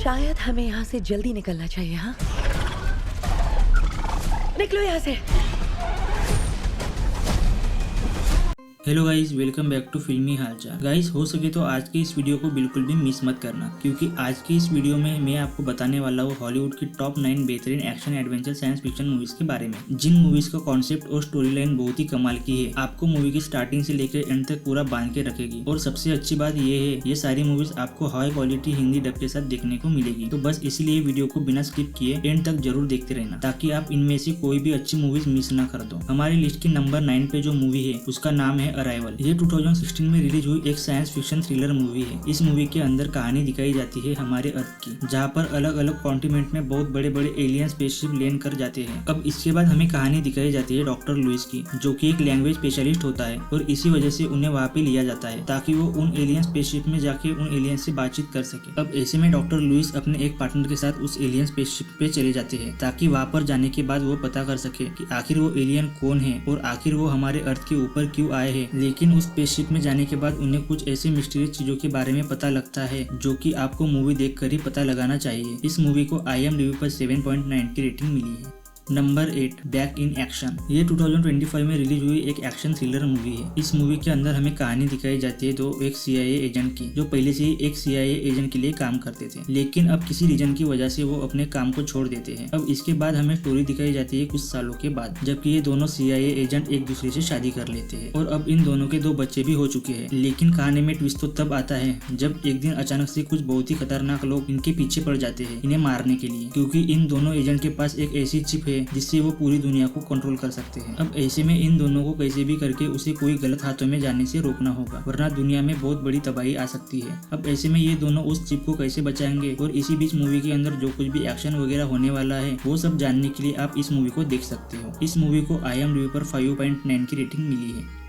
शायद हमें यहाँ से जल्दी निकलना चाहिए। हाँ, निकलो यहाँ से। Hello guys, welcome back to Filmy Halchal. Guys, हो सके तो आज के इस वीडियो को बिल्कुल भी मिस मत करना, क्योंकि आज की इस वीडियो में मैं आपको बताने वाला हूँ हॉलीवुड की टॉप 9 बेहतरीन action adventure science fiction movies के बारे में, जिन मूवीज का कॉन्सेप्ट और स्टोरी लाइन बहुत ही कमाल की है। आपको मूवी की स्टार्टिंग से लेकर एंड तक पूरा बांध के रखेगी। और सबसे अच्छी बात ये है, ये सारी मूवीज आपको हाई क्वालिटी हिंदी डब के साथ देखने को मिलेगी। तो बस इसीलिए वीडियो को बिना स्किप किए एंड तक जरूर देखते रहना, ताकि आप इनमें से कोई भी अच्छी मूवीज मिस ना कर दो। हमारी लिस्ट की नंबर 9 पे जो मूवी है उसका नाम है अराइवल। ये 2016 में रिलीज हुई एक साइंस फिक्शन थ्रिलर मूवी है। इस मूवी के अंदर कहानी दिखाई जाती है हमारे अर्थ की, जहाँ पर अलग अलग कॉन्टिनेंट में बहुत बड़े बड़े एलियन स्पेसशिप लैंड कर जाते हैं। अब इसके बाद हमें कहानी दिखाई जाती है डॉक्टर लुइस की, जो कि एक लैंग्वेज स्पेशलिस्ट होता है, और इसी वजह से उन्हें वहाँ पे लिया जाता है ताकि वो उन एलियन स्पेसशिप में जाके उन एलियन से बातचीत कर सके। अब ऐसे में डॉक्टर लुइस अपने एक पार्टनर के साथ उस एलियन स्पेसशिप पे चले जाते हैं, ताकि वहाँ पर जाने के बाद वो पता कर सके कि आखिर वो एलियन कौन है और आखिर वो हमारे अर्थ के ऊपर क्यों आए हैं। लेकिन उस स्पेसशिप में जाने के बाद उन्हें कुछ ऐसे मिस्टीरियस चीजों के बारे में पता लगता है, जो कि आपको मूवी देखकर ही पता लगाना चाहिए। इस मूवी को IMDb पर 7.9 की रेटिंग मिली है। Number 8, back in action. ये 2025 में रिलीज हुई एक एक्शन थ्रिलर मूवी है। इस मूवी के अंदर हमें कहानी दिखाई जाती है एक CIA एजेंट की, जो पहले से ही एक CIA एजेंट के लिए काम करते थे, लेकिन अब किसी रीजन की वजह से वो अपने काम को छोड़ देते हैं। अब इसके बाद हमें स्टोरी दिखाई जाती है कुछ सालों के बाद, जबकि ये दोनों CIA एजेंट एक दूसरे से शादी कर लेते हैं और अब इन दोनों के 2 बच्चे भी हो चुके हैं। लेकिन कहानी में ट्विस्ट तो तब आता है जब एक दिन अचानक से कुछ बहुत ही खतरनाक लोग इनके पीछे पड़ जाते हैं इन्हें मारने के लिए, क्योंकि इन दोनों एजेंट के पास एक ऐसी चिप है जिससे वो पूरी दुनिया को कंट्रोल कर सकते हैं। अब ऐसे में इन दोनों को कैसे भी करके उसे कोई गलत हाथों में जाने से रोकना होगा, वरना दुनिया में बहुत बड़ी तबाही आ सकती है। अब ऐसे में ये दोनों उस चिप को कैसे बचाएंगे, और इसी बीच मूवी के अंदर जो कुछ भी एक्शन वगैरह होने वाला है वो सब जानने के लिए आप इस मूवी को देख सकते हो। इस मूवी को IMDb पर 5.9 की रेटिंग मिली है।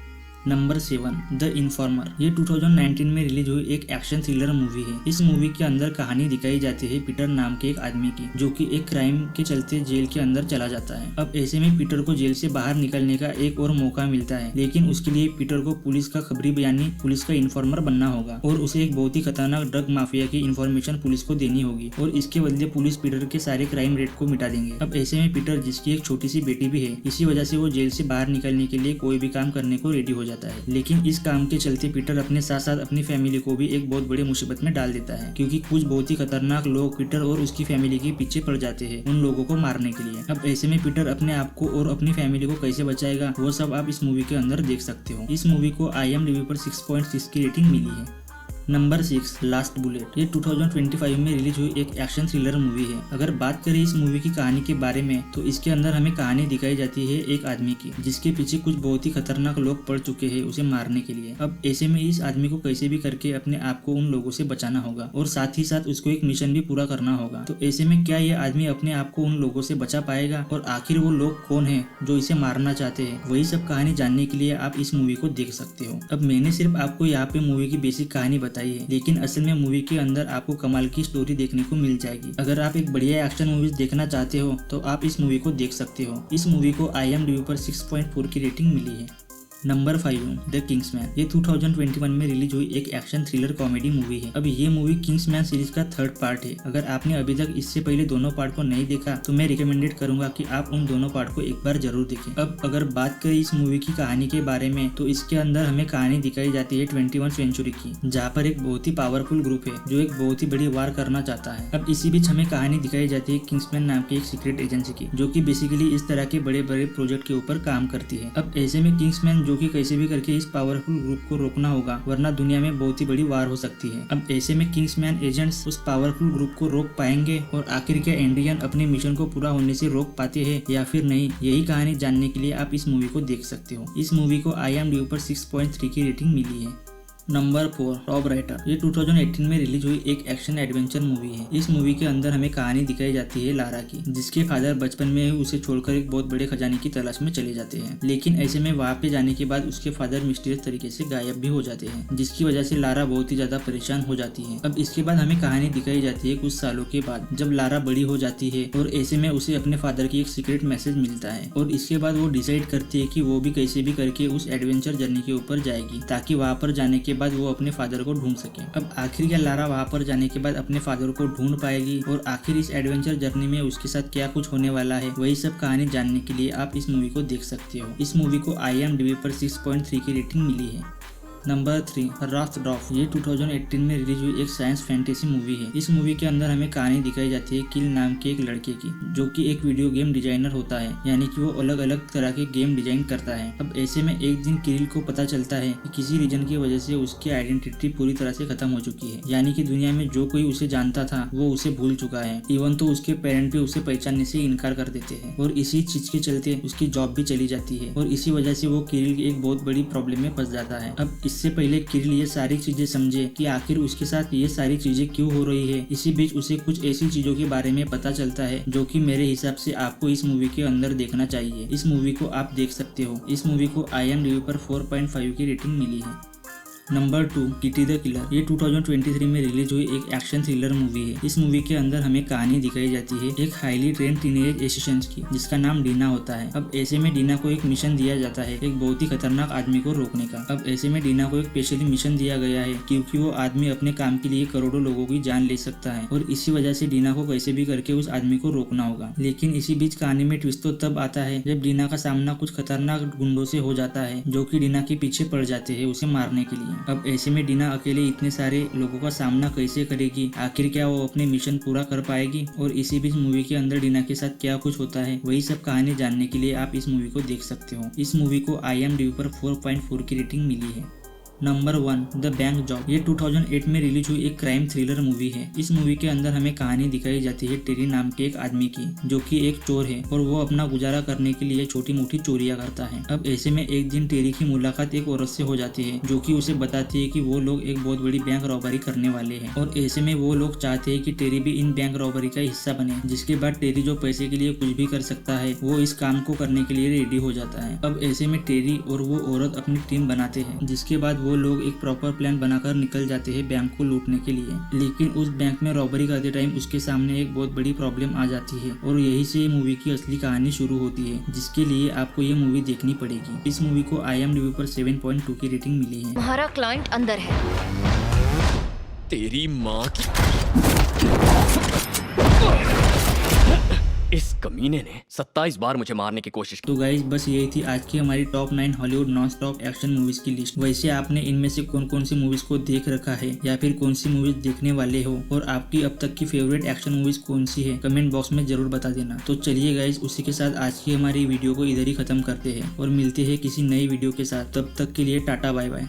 Number 7, the informer. ये 2019 में रिलीज हुई एक एक्शन थ्रिलर मूवी है। इस मूवी के अंदर कहानी दिखाई जाती है पीटर नाम के एक आदमी की, जो कि एक क्राइम के चलते जेल के अंदर चला जाता है। अब ऐसे में पीटर को जेल से बाहर निकलने का एक और मौका मिलता है, लेकिन उसके लिए पीटर को पुलिस का खबरी यानी पुलिस का इन्फॉर्मर बनना होगा, और उसे एक बहुत ही खतरनाक ड्रग माफिया की इन्फॉर्मेशन पुलिस को देनी होगी, और इसके बदले पुलिस पीटर के सारे क्राइम रेट को मिटा देंगे। अब ऐसे में पीटर, जिसकी एक छोटी सी बेटी भी है, इसी वजह से वो जेल से बाहर निकलने के लिए कोई भी काम करने को रेडी हो जाता है। लेकिन इस काम के चलते पीटर अपने साथ साथ अपनी फैमिली को भी एक बहुत बड़ी मुसीबत में डाल देता है, क्योंकि कुछ बहुत ही खतरनाक लोग पीटर और उसकी फैमिली के पीछे पड़ जाते हैं उन लोगों को मारने के लिए। अब ऐसे में पीटर अपने आप को और अपनी फैमिली को कैसे बचाएगा, वो सब आप इस मूवी के अंदर देख सकते हो। इस मूवी को IMDb पर 6.6 की रेटिंग मिली है। Number 6, last bullet. ये 2025 में रिलीज हुई एक एक्शन थ्रिलर मूवी है। अगर बात करें इस मूवी की कहानी के बारे में, तो इसके अंदर हमें कहानी दिखाई जाती है एक आदमी की, जिसके पीछे कुछ बहुत ही खतरनाक लोग पड़ चुके हैं उसे मारने के लिए। अब ऐसे में इस आदमी को कैसे भी करके अपने आप को उन लोगों से बचाना होगा, और साथ ही साथ उसको एक मिशन भी पूरा करना होगा। तो ऐसे में क्या ये आदमी अपने आप को उन लोगों से बचा पाएगा, और आखिर वो लोग कौन है जो इसे मारना चाहते हैं, वही सब कहानी जानने के लिए आप इस मूवी को देख सकते हो। अब मैंने सिर्फ आपको यहाँ पे मूवी की बेसिक कहानी बताई है, लेकिन असल में मूवी के अंदर आपको कमाल की स्टोरी देखने को मिल जाएगी। अगर आप एक बढ़िया एक्शन मूवीज देखना चाहते हो तो आप इस मूवी को देख सकते हो। इस मूवी को IMDb पर 6.4 की रेटिंग मिली है। Number 5, the Kingsman. ये 2021 में रिलीज हुई एक एक्शन थ्रिलर कॉमेडी मूवी है। अब ये मूवी किंग्समैन सीरीज का 3rd पार्ट है। अगर आपने अभी तक इससे पहले दोनों पार्ट को नहीं देखा तो मैं रिकमेंडेड करूंगा कि आप उन दोनों पार्ट को एक बार जरूर देखें। अब अगर बात करें इस मूवी की कहानी के बारे में, तो इसके अंदर हमें कहानी दिखाई जाती है 21 सेंचुरी की, जहाँ पर एक बहुत ही पावरफुल ग्रुप है जो एक बहुत ही बड़ी वार करना चाहता है। अब इसी बीच हमें कहानी दिखाई जाती है किंग्समैन नाम की एक सीक्रेट एजेंसी की, जो कि बेसिकली इस तरह के बड़े बड़े प्रोजेक्ट के ऊपर काम करती है। अब ऐसे में किंग्समैन जो कि कैसे भी करके इस पावरफुल ग्रुप को रोकना होगा, वरना दुनिया में बहुत ही बड़ी वार हो सकती है। अब ऐसे में किंग्समैन एजेंट्स उस पावरफुल ग्रुप को रोक पाएंगे, और आखिर क्या इंडियन अपने मिशन को पूरा होने से रोक पाते हैं या फिर नहीं, यही कहानी जानने के लिए आप इस मूवी को देख सकते हो। इस मूवी को IMDb पर 6.3 की रेटिंग मिली है। Number 4, top writer. ये 2018 में रिलीज हुई एक एक्शन एडवेंचर मूवी है। इस मूवी के अंदर हमें कहानी दिखाई जाती है लारा की, जिसके फादर बचपन में ही उसे छोड़कर एक बहुत बड़े खजाने की तलाश में चले जाते हैं, लेकिन ऐसे में वहाँ पे जाने के बाद उसके फादर मिस्टीरियस तरीके से गायब भी हो जाते हैं, जिसकी वजह से लारा बहुत ही ज्यादा परेशान हो जाती है। अब इसके बाद हमें कहानी दिखाई जाती है कुछ सालों के बाद, जब लारा बड़ी हो जाती है और ऐसे में उसे अपने फादर की एक सीक्रेट मैसेज मिलता है, और इसके बाद वो डिसाइड करती है कि वो भी कैसे भी करके उस एडवेंचर जर्नी के ऊपर जाएगी, ताकि वहाँ पर जाने के बाद वो अपने फादर को ढूंढ सके। अब आखिर क्या लारा वहाँ पर जाने के बाद अपने फादर को ढूंढ पाएगी और आखिर इस एडवेंचर जर्नी में उसके साथ क्या कुछ होने वाला है, वही सब कहानी जानने के लिए आप इस मूवी को देख सकते हो। इस मूवी को IMDb पर 6.3 की रेटिंग मिली है। Number 3 raft डॉफ। ये 2018 में रिलीज हुई एक साइंस फैंटेसी मूवी है। इस मूवी के अंदर हमें कहानी दिखाई जाती है किल नाम के एक लड़के की, जो कि एक वीडियो गेम डिजाइनर होता है, यानी कि वो अलग अलग तरह के गेम डिजाइन करता है। अब ऐसे में एक दिन किल को पता चलता है कि किसी रीजन की वजह से उसकी आइडेंटिटी पूरी तरह से खत्म हो चुकी है, यानी कि दुनिया में जो कोई उसे जानता था वो उसे भूल चुका है। इवन तो उसके पेरेंट भी उसे पहचानने से इनकार कर देते हैं और इसी चीज के चलते उसकी जॉब भी चली जाती है और इसी वजह से वो किल एक बहुत बड़ी प्रॉब्लम में फंस जाता है। अब इससे पहले किरिल ये सारी चीजें समझे कि आखिर उसके साथ ये सारी चीजें क्यों हो रही है, इसी बीच उसे कुछ ऐसी चीजों के बारे में पता चलता है जो कि मेरे हिसाब से आपको इस मूवी के अंदर देखना चाहिए। इस मूवी को आप देख सकते हो। इस मूवी को IMDb पर 4.5 की रेटिंग मिली है। Number 2 kitty the killer. ये 2023 में रिलीज हुई एक एक्शन थ्रिलर मूवी है। इस मूवी के अंदर हमें कहानी दिखाई जाती है एक हाईली ट्रेंड टीनेज एसिस्टेंट की, जिसका नाम डीना होता है। अब ऐसे में डीना को एक मिशन दिया जाता है एक बहुत ही खतरनाक आदमी को रोकने का। अब ऐसे में डीना को एक स्पेशली मिशन दिया गया है क्योंकि वो आदमी अपने काम के लिए करोड़ों लोगों की जान ले सकता है और इसी वजह से डीना को कैसे भी करके उस आदमी को रोकना होगा। लेकिन इसी बीच कहानी में ट्विस्ट तो तब आता है जब डीना का सामना कुछ खतरनाक गुंडों से हो जाता है, जो कि डीना के पीछे पड़ जाते हैं उसे मारने के लिए। अब ऐसे में डीना अकेले इतने सारे लोगों का सामना कैसे करेगी, आखिर क्या वो अपने मिशन पूरा कर पाएगी, और इसी बीच मूवी के अंदर डीना के साथ क्या कुछ होता है, वही सब कहानी जानने के लिए आप इस मूवी को देख सकते हो। इस मूवी को IMDb पर 4.4 की रेटिंग मिली है। Number 1 the bank job. ये 2008 में रिलीज हुई एक क्राइम थ्रिलर मूवी है। इस मूवी के अंदर हमें कहानी दिखाई जाती है टेरी नाम के एक आदमी की, जो कि एक चोर है और वो अपना गुजारा करने के लिए छोटी मोटी चोरियां करता है। अब ऐसे में एक दिन टेरी की मुलाकात एक औरत से हो जाती है, जो कि उसे बताती है कि वो लोग एक बहुत बड़ी बैंक रॉबरी करने वाले हैं और ऐसे में वो लोग चाहते हैं कि टेरी भी इन बैंक रॉबरी का हिस्सा बने। जिसके बाद टेरी, जो पैसे के लिए कुछ भी कर सकता है, वो इस काम को करने के लिए रेडी हो जाता है। अब ऐसे में टेरी और वो औरत अपनी टीम बनाते हैं, जिसके बाद वो लोग एक प्रॉपर प्लान बनाकर निकल जाते हैं बैंक को लूटने के लिए। लेकिन उस बैंक में रॉबरी करते टाइम उसके सामने एक बहुत बड़ी प्रॉब्लम आ जाती है और यही से मूवी की असली कहानी शुरू होती है, जिसके लिए आपको ये मूवी देखनी पड़ेगी। इस मूवी को IMDb पर 7.2 की रेटिंग मिली है। हमारा क्लाइंट अंदर है। तेरी माँ की इस कमीने ने 27 बार मुझे मारने की कोशिश की। तो गाइज बस यही थी आज की हमारी top 9 Hollywood non stop action movies की लिस्ट। वैसे आपने इनमें से कौन कौन सी मूवीज को देख रखा है या फिर कौन सी मूवीज देखने वाले हो, और आपकी अब तक की फेवरेट एक्शन मूवीज कौन सी है, कमेंट बॉक्स में जरूर बता देना। तो चलिए गाइज उसी के साथ आज की हमारी वीडियो को इधर ही खत्म करते हैं और मिलते हैं किसी नई वीडियो के साथ। तब तक के लिए टाटा बाय बाय।